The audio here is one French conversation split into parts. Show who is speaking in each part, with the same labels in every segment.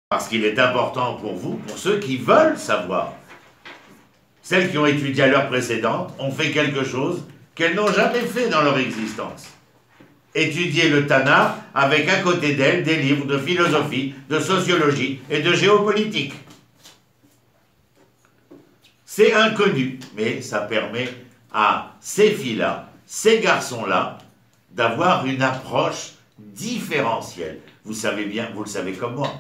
Speaker 1: Parce qu'il est important pour vous, pour ceux qui veulent savoir. Celles qui ont étudié à l'heure précédente ont fait quelque chose qu'elles n'ont jamais fait dans leur existence. Étudier le Tanakh avec à côté d'elles des livres de philosophie, de sociologie et de géopolitique. C'est inconnu, mais ça permet à ces filles-là, ces garçons-là, d'avoir une approche différentielle. Vous savez bien, vous le savez comme moi.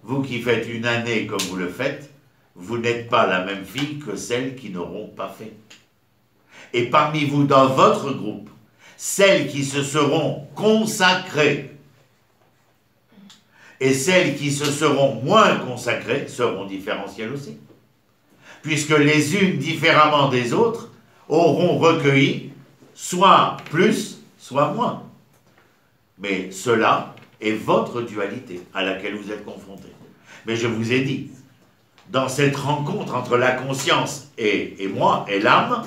Speaker 1: Vous qui faites une année comme vous le faites, vous n'êtes pas la même fille que celles qui n'auront pas fait. Et parmi vous, dans votre groupe, celles qui se seront consacrées et celles qui se seront moins consacrées seront différentielles aussi. Puisque les unes, différemment des autres, auront recueilli soit plus, soit moins. Mais cela est votre dualité à laquelle vous êtes confrontés. Mais je vous ai dit, dans cette rencontre entre la conscience et moi, et l'âme,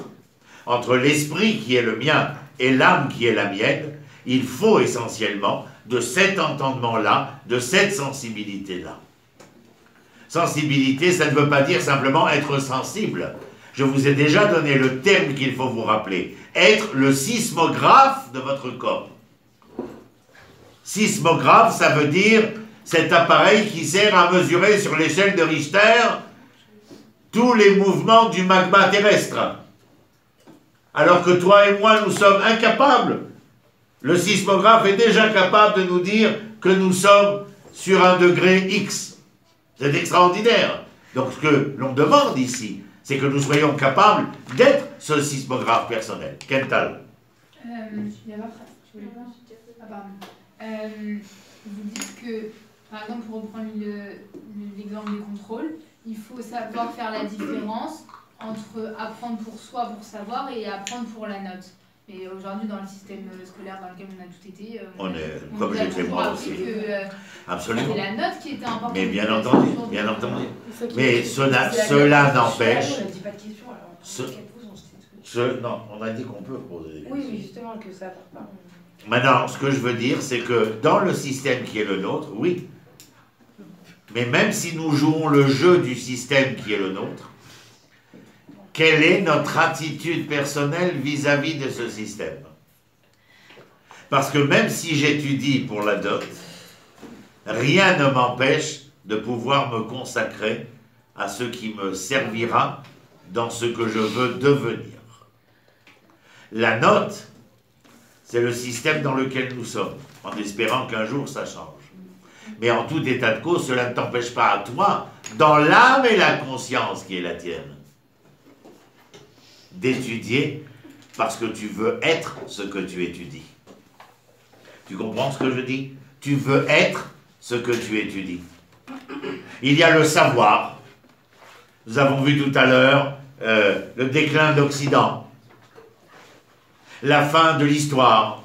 Speaker 1: entre l'esprit qui est le mien et l'âme qui est la mienne, il faut essentiellement de cet entendement-là, de cette sensibilité-là. Sensibilité, ça ne veut pas dire simplement être sensible. Je vous ai déjà donné le terme qu'il faut vous rappeler. Être le sismographe de votre corps. Sismographe, ça veut dire cet appareil qui sert à mesurer sur l'échelle de Richter tous les mouvements du magma terrestre. Alors que toi et moi, nous sommes incapables. Le sismographe est déjà capable de nous dire que nous sommes sur un degré X. C'est extraordinaire. Donc ce que l'on demande ici, c'est que nous soyons capables d'être ce sismographe personnel. Kental.
Speaker 2: Vous dites que, par exemple, pour reprendre l'exemple des contrôles, il faut savoir faire la différence entre apprendre pour soi, pour savoir, et apprendre pour la note. Mais aujourd'hui, dans le système scolaire dans lequel on a tout été,
Speaker 1: comme j'étais moi aussi. Absolument.
Speaker 2: C'est la note qui était importante.
Speaker 1: Mais bien entendu, bien entendu. Mais cela n'empêche. Non, on a dit qu'on peut poser des questions.
Speaker 3: Oui, justement, que ça part pas.
Speaker 1: Maintenant, ce que je veux dire, c'est que dans le système qui est le nôtre, oui. Mais même si nous jouons le jeu du système qui est le nôtre, quelle est notre attitude personnelle vis-à-vis de ce système? Parce que même si j'étudie pour la dot, rien ne m'empêche de pouvoir me consacrer à ce qui me servira dans ce que je veux devenir. La note, c'est le système dans lequel nous sommes, en espérant qu'un jour ça change. Mais en tout état de cause, cela ne t'empêche pas à toi, dans l'âme et la conscience qui est la tienne, d'étudier parce que tu veux être ce que tu étudies. Tu comprends ce que je dis? Tu veux être ce que tu étudies. Il y a le savoir. Nous avons vu tout à l'heure le déclin de l'Occident, la fin de l'histoire.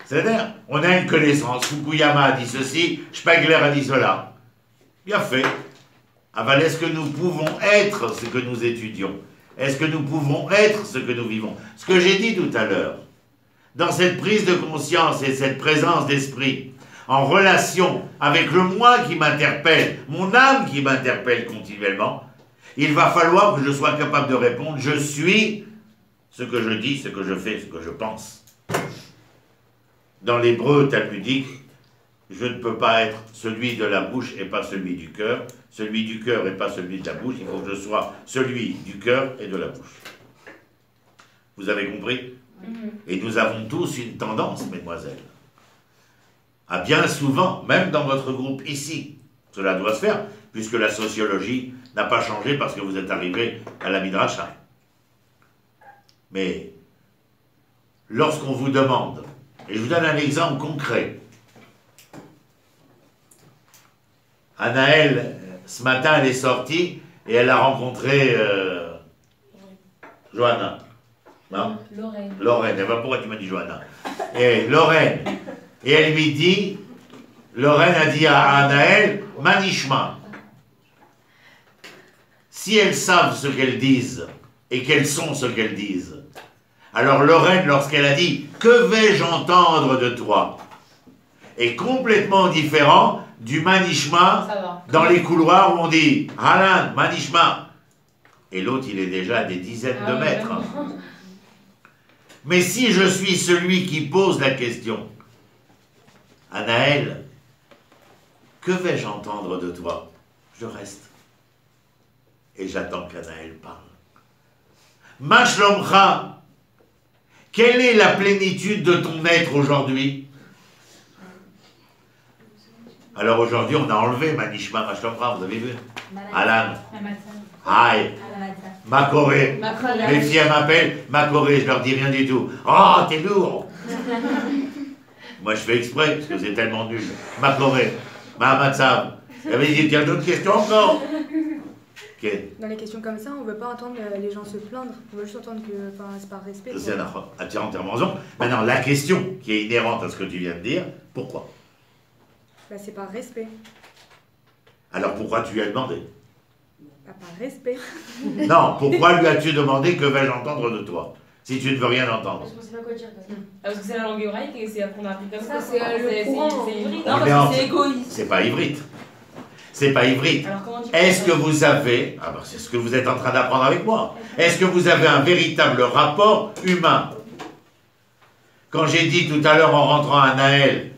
Speaker 1: C'est-à-dire, on a une connaissance. Fukuyama a dit ceci, Spengler a dit cela. Bien fait. Aval, est-ce que nous pouvons être ce que nous étudions? Est-ce que nous pouvons être ce que nous vivons? Ce que j'ai dit tout à l'heure, dans cette prise de conscience et cette présence d'esprit, en relation avec le moi qui m'interpelle, mon âme qui m'interpelle continuellement, il va falloir que je sois capable de répondre, je suis ce que je dis, ce que je fais, ce que je pense. Dans l'hébreu talmudique, je ne peux pas être celui de la bouche et pas celui du cœur, celui du cœur et pas celui de la bouche, il faut que je sois celui du cœur et de la bouche. Vous avez compris? Et nous avons tous une tendance, mesdemoiselles, à bien souvent, même dans votre groupe ici, cela doit se faire, puisque la sociologie n'a pas changé parce que vous êtes arrivés à la Midrasha. Mais lorsqu'on vous demande, et je vous donne un exemple concret, Anaëlle, ce matin, elle est sortie et elle a rencontré Johanna. Non?
Speaker 3: Lorraine.
Speaker 1: Lorraine. Et ben pourquoi tu m'as dit Johanna? Et Lorraine. Et elle lui dit, Lorraine a dit à Anaëlle, Manishma. Si elles savent ce qu'elles disent et qu'elles sont ce qu'elles disent, alors Lorraine, lorsqu'elle a dit, que vais-je entendre de toi, est complètement différent du manishma dans les couloirs où on dit Halan, manishma. Et l'autre, il est déjà à des dizaines de mètres. Mais si je suis celui qui pose la question, Anaël, que vais-je entendre de toi? Je reste. Et j'attends qu'Anaël parle. Mashlomcha, quelle est la plénitude de ton être aujourd'hui? Alors aujourd'hui, on a enlevé Manishma, Mashlomcha, vous avez vu? Alan. Aïe. Makoré. Les filles m'appellent Makoré, je leur dis rien du tout. Oh, t'es lourd. Moi, je fais exprès, parce que c'est tellement nul. Makoré. Mahamatsav. Il y avait d'autres questions encore? Okay.
Speaker 3: Dans les questions comme ça, on ne veut pas entendre les gens se plaindre. On veut juste entendre que c'est par respect.
Speaker 1: Tu as entièrement raison. Maintenant, la question qui est inhérente à ce que tu viens de dire, pourquoi?
Speaker 3: C'est par respect.
Speaker 1: Alors pourquoi tu lui as demandé?
Speaker 3: Par respect.
Speaker 1: Non, pourquoi lui as-tu demandé que vais-je entendre de toi? Si tu ne veux rien entendre.
Speaker 4: Parce qu'on ne sait pas quoi dire. Parce que c'est la langue hébraïque et c'est qu'on a appris comme ça.
Speaker 3: C'est
Speaker 4: hybride.
Speaker 3: Non,
Speaker 4: parce que c'est égoïste.
Speaker 1: C'est pas hybride. C'est pas hybride. Est-ce que vous avez, c'est ce que vous êtes en train d'apprendre avec moi, est-ce que vous avez un véritable rapport humain? Quand j'ai dit tout à l'heure en rentrant à Naël,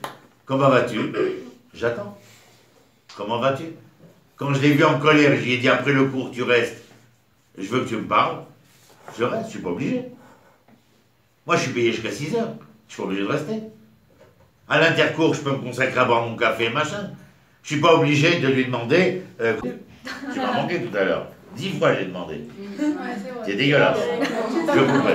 Speaker 1: comment vas-tu? J'attends. Comment vas-tu? Quand je l'ai vu en colère, je lui ai dit après le cours, tu restes. Je veux que tu me parles. Je reste, je suis pas obligé. Moi, je suis payé jusqu'à 6 heures. Je suis pas obligé de rester. À l'intercours, je peux me consacrer à boire mon café et machin. Je suis pas obligé de lui demander. Tu m'as manqué tout à l'heure. 10 fois, j'ai demandé. C'est dégueulasse. Je couperai.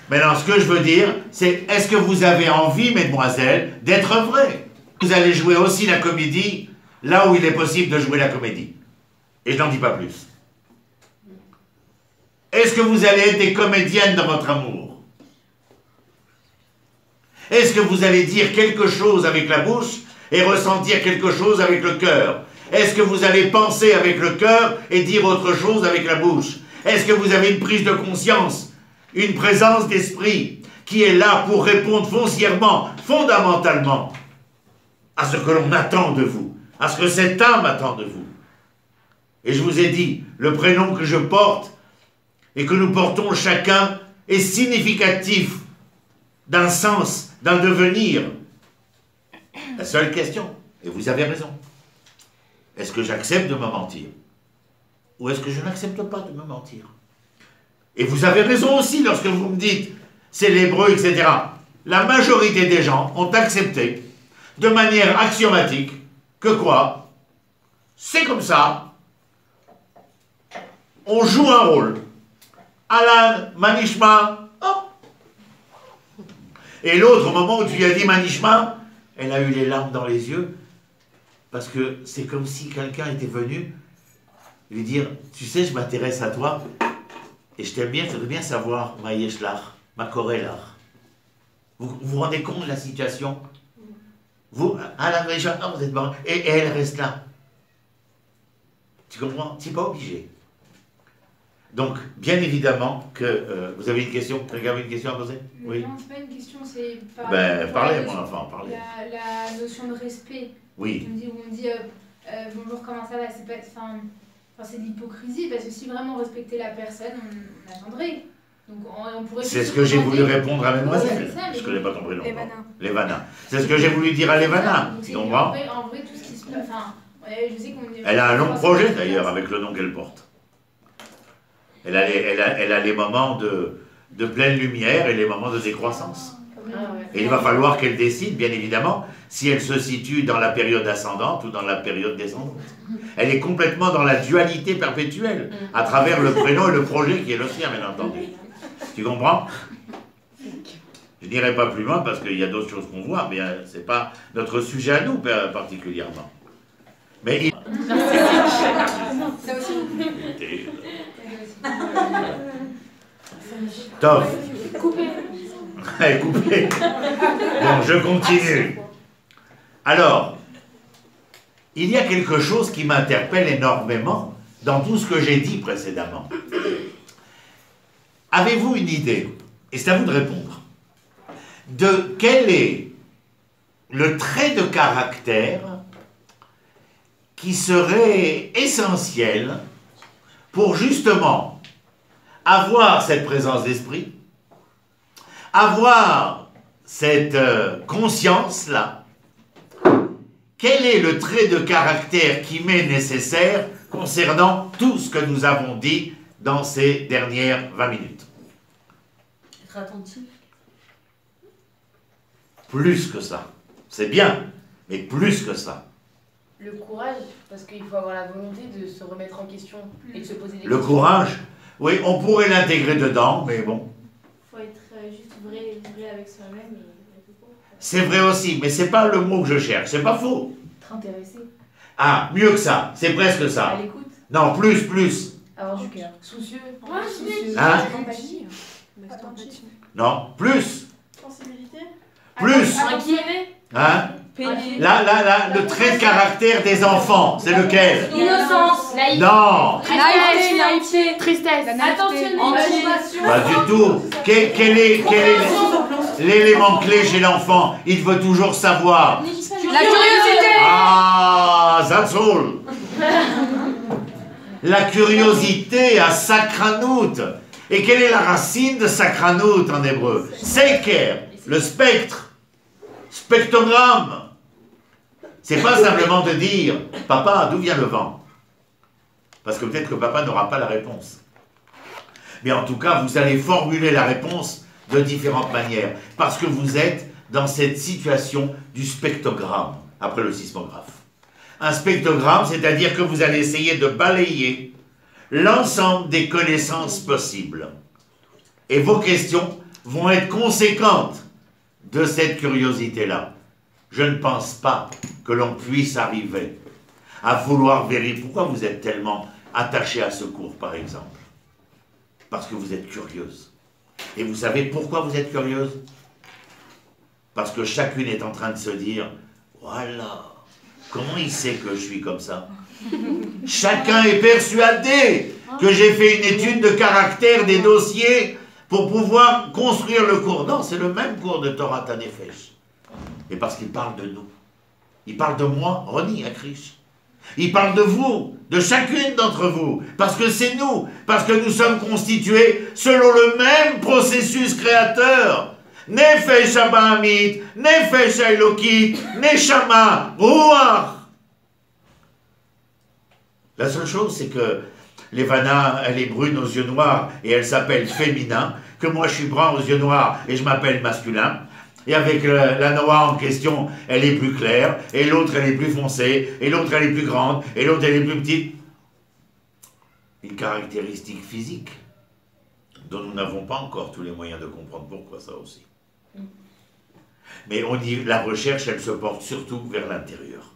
Speaker 1: Maintenant, ce que je veux dire, c'est est-ce que vous avez envie, mesdemoiselles, d'être vrai? Vous allez jouer aussi la comédie là où il est possible de jouer la comédie. Et je n'en dis pas plus. Est-ce que vous allez être des comédiennes dans votre amour? Est-ce que vous allez dire quelque chose avec la bouche et ressentir quelque chose avec le cœur? Est-ce que vous allez penser avec le cœur et dire autre chose avec la bouche? Est-ce que vous avez une prise de conscience, une présence d'esprit qui est là pour répondre foncièrement, fondamentalement à ce que l'on attend de vous, à ce que cette âme attend de vous? Et je vous ai dit, le prénom que je porte et que nous portons chacun est significatif d'un sens, d'un devenir. La seule question, et vous avez raison, est-ce que j'accepte de me mentir? Ou est-ce que je n'accepte pas de me mentir? Et vous avez raison aussi lorsque vous me dites, c'est l'hébreu, etc. La majorité des gens ont accepté, de manière axiomatique, que quoi? C'est comme ça. On joue un rôle. Alan, Manishma, hop. Et l'autre, au moment où tu lui as dit Manishma, elle a eu les larmes dans les yeux, parce que c'est comme si quelqu'un était venu lui dire, tu sais, je m'intéresse à toi, et je t'aime bien, je voudrais bien savoir, ma yeshlach, ma korelach. Vous vous rendez compte de la situation? Vous, à la région, vous êtes mort, et elle reste là. Tu comprends? Tu n'es pas obligé. Donc, bien évidemment que vous avez une question. Quelqu'un avait une question à poser? Oui.
Speaker 2: Non, c'est pas une question, c'est par
Speaker 1: parlez, mon enfant, parlez.
Speaker 2: La notion de respect.
Speaker 1: Oui.
Speaker 2: On dit bonjour, comment ça va? C'est pas, c'est de l'hypocrisie, parce que si vraiment on respectait la personne, on attendrait. Donc, on pourrait. C'est
Speaker 1: ce que j'ai voulu répondre à mademoiselle.
Speaker 2: Ça,
Speaker 1: je ne connais pas ton prénom.
Speaker 3: Levana.
Speaker 1: C'est ce que j'ai voulu dire à Levana. Tu comprends?
Speaker 2: En vrai, tout ce qui se passe. Je sais qu'on.
Speaker 1: Elle a un long projet d'ailleurs avec le nom qu'elle porte. Elle a les moments de pleine lumière et les moments de décroissance. Et il va falloir qu'elle décide, bien évidemment, si elle se situe dans la période ascendante ou dans la période descendante. Elle est complètement dans la dualité perpétuelle, à travers le prénom et le projet qui est le sien, bien entendu. Tu comprends? Je n'irai pas plus loin parce qu'il y a d'autres choses qu'on voit, mais ce n'est pas notre sujet à nous particulièrement. Mais
Speaker 2: Ça aussi.
Speaker 1: Top.
Speaker 2: Coupé.
Speaker 1: Coupé. Bon, je continue. Alors, il y a quelque chose qui m'interpelle énormément dans tout ce que j'ai dit précédemment. Avez-vous une idée, et c'est à vous de répondre, de quelle est le trait de caractère qui serait essentiel pour justement avoir cette présence d'esprit, avoir cette conscience-là. Quel est le trait de caractère qui m'est nécessaire concernant tout ce que nous avons dit dans ces dernières 20 minutes?
Speaker 4: Être attentif.
Speaker 1: Plus que ça. C'est bien, mais plus que ça.
Speaker 4: Le courage, parce qu'il faut avoir la volonté de se remettre en question et de se poser des
Speaker 1: Le
Speaker 4: questions.
Speaker 1: courage, oui, on pourrait l'intégrer dedans, mais bon.
Speaker 2: Il faut être juste vrai avec soi-même et vrai tout court.
Speaker 1: C'est vrai aussi, mais c'est pas le mot que je cherche, c'est pas faux.
Speaker 4: Être intéressé,
Speaker 1: Ah, mieux que ça, c'est presque ça.
Speaker 4: à l'écoute,
Speaker 1: Non, plus.
Speaker 4: avoir du cœur, soucieux,
Speaker 2: Moi, je l'ai dit.
Speaker 1: Hein?
Speaker 3: Empathie.
Speaker 1: Non, plus.
Speaker 2: Sensibilité.
Speaker 1: Plus.
Speaker 4: inquiet,
Speaker 1: Hein?
Speaker 4: pénible,
Speaker 1: Là, le trait de caractère des enfants, c'est lequel?
Speaker 4: innocence, naïveté,
Speaker 1: Non,
Speaker 4: naïveté, tristesse,
Speaker 2: Attentionné.
Speaker 4: anticipation,
Speaker 1: pas du tout. Quel est l'élément clé chez l'enfant? Il veut toujours savoir.
Speaker 4: la curiosité,
Speaker 1: Ah, that's all. La curiosité à sakranout. Et quelle est la racine de sakranout en hébreu? Seker, le spectre, spectrogramme. C'est pas simplement de dire, papa, d'où vient le vent? Parce que peut-être que papa n'aura pas la réponse. Mais en tout cas, vous allez formuler la réponse de différentes manières. Parce que vous êtes dans cette situation du spectrogramme, après le sismographe. Un spectrogramme, c'est-à-dire que vous allez essayer de balayer l'ensemble des connaissances possibles. Et vos questions vont être conséquentes de cette curiosité-là. Je ne pense pas que l'on puisse arriver à vouloir vérifier. Pourquoi vous êtes tellement attaché à ce cours, par exemple? Parce que vous êtes curieuse. Et vous savez pourquoi vous êtes curieuse? Parce que chacune est en train de se dire, voilà, comment il sait que je suis comme ça? Chacun est persuadé que j'ai fait une étude de caractère des dossiers pour pouvoir construire le cours. Non, c'est le même cours de Torah Tanefesh. Et parce qu'il parle de nous. Il parle de moi, Roni Akrish. Il parle de vous, de chacune d'entre vous. Parce que c'est nous. Parce que nous sommes constitués selon le même processus créateur. Nefesh Abahamit, Nefesh Elokit, Neshama, Ruach. La seule chose, c'est que Levana, elle est brune aux yeux noirs et elle s'appelle féminin, que moi je suis brun aux yeux noirs et je m'appelle masculin. Et avec la Noah en question, elle est plus claire, et l'autre elle est plus foncée, et l'autre elle est plus grande, et l'autre elle est plus petite. Une caractéristique physique dont nous n'avons pas encore tous les moyens de comprendre pourquoi ça aussi. Mais la recherche, elle se porte surtout vers l'intérieur.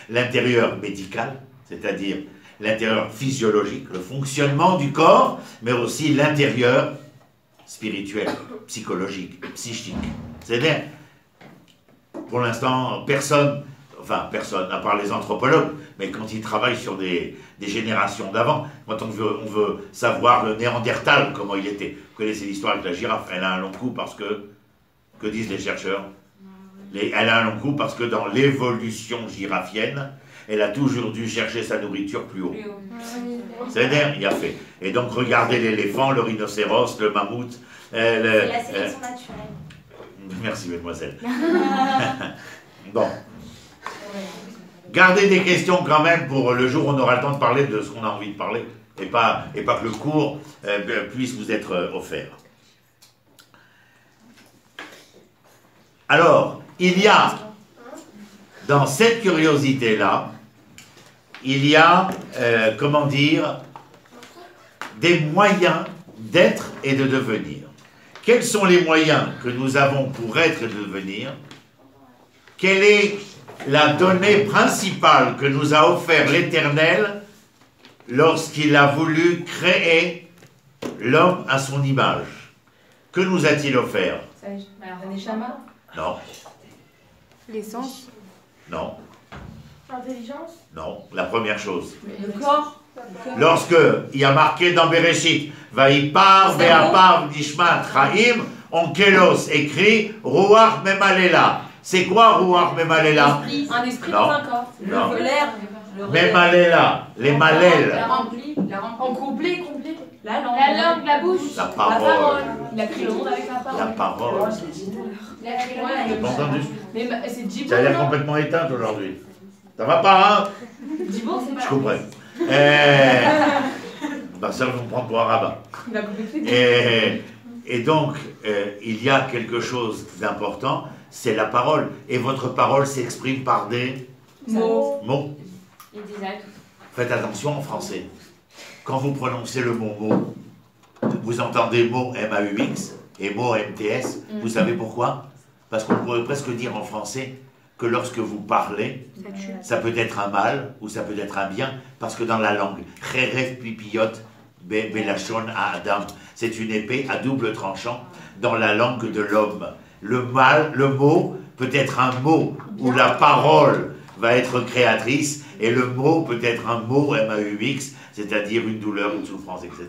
Speaker 1: L'intérieur médical, c'est-à-dire l'intérieur physiologique, le fonctionnement du corps, mais aussi l'intérieur spirituel, psychologique, psychique. C'est-à-dire, pour l'instant, personne, à part les anthropologues, mais quand ils travaillent sur des générations d'avant, quand on veut savoir le Néandertal, comment il était. Vous connaissez l'histoire avec la girafe, elle a un long cou parce que disent les chercheurs? Elle a un long cou parce que dans l'évolution girafienne, elle a toujours dû chercher sa nourriture plus haut. C'est-à-dire, il a fait. Et donc, regardez l'éléphant, le rhinocéros, le mammouth.
Speaker 5: C'est la sélection naturelle.
Speaker 1: Merci, mademoiselle. Bon. Gardez des questions quand même pour le jour où on aura le temps de parler de ce qu'on a envie de parler. Et pas que le cours puisse vous être offert. Alors, il y a, dans cette curiosité-là, il y a, des moyens d'être et de devenir. Quels sont les moyens que nous avons pour être et devenir? Quelle est la donnée principale que nous a offert l'Éternel lorsqu'il a voulu créer l'homme à son image? Que nous a-t-il offert?
Speaker 4: un neshama,
Speaker 1: Non,
Speaker 3: L'essence.
Speaker 1: non,
Speaker 2: L'intelligence.
Speaker 1: non. La première chose.
Speaker 4: le corps,
Speaker 1: Lorsque il y a marqué dans Bereshit, Vaipar Be'apar Nishmat Chaim, Onkelos écrit Ruach Memalela. C'est quoi Ruach Memalela?
Speaker 6: Un esprit
Speaker 1: Non.
Speaker 6: dans un corps.
Speaker 1: Non.
Speaker 6: L'air.
Speaker 1: Memalela, les malèles.
Speaker 6: La remplie.
Speaker 4: En complet.
Speaker 6: La langue.
Speaker 2: La langue, la bouche.
Speaker 1: La
Speaker 6: La
Speaker 1: parole.
Speaker 6: parole. Il a créé le monde avec la parole.
Speaker 1: La parole.
Speaker 2: La
Speaker 1: T'as pas entendu?
Speaker 6: Mais c'est Djibo.
Speaker 1: Ça a l'air complètement éteinte aujourd'hui. Ça va pas, hein?
Speaker 6: Djibo, c'est pas.
Speaker 1: Je comprends. Bah ça, je vais me prendre pour un rabbin.
Speaker 6: Il a compris.
Speaker 1: Et donc, il y a quelque chose d'important, c'est la parole. Et votre parole s'exprime par des
Speaker 6: Mots.
Speaker 1: mots.
Speaker 5: Il disait tout.
Speaker 1: Faites attention en français. Quand vous prononcez le mot mot, vous entendez mot M-A-U-X et mot M-T-S. Vous savez pourquoi? Parce qu'on pourrait presque dire en français que lorsque vous parlez, ça peut être un mal ou ça peut être un bien, parce que dans la langue, Cherev Pipiyot Belachon à Adam, c'est une épée à double tranchant dans la langue de l'homme. Le mal, le mot peut être un mot où la parole va être créatrice et le mot peut être un mot M-A-U-X, c'est-à-dire une douleur, une souffrance, etc.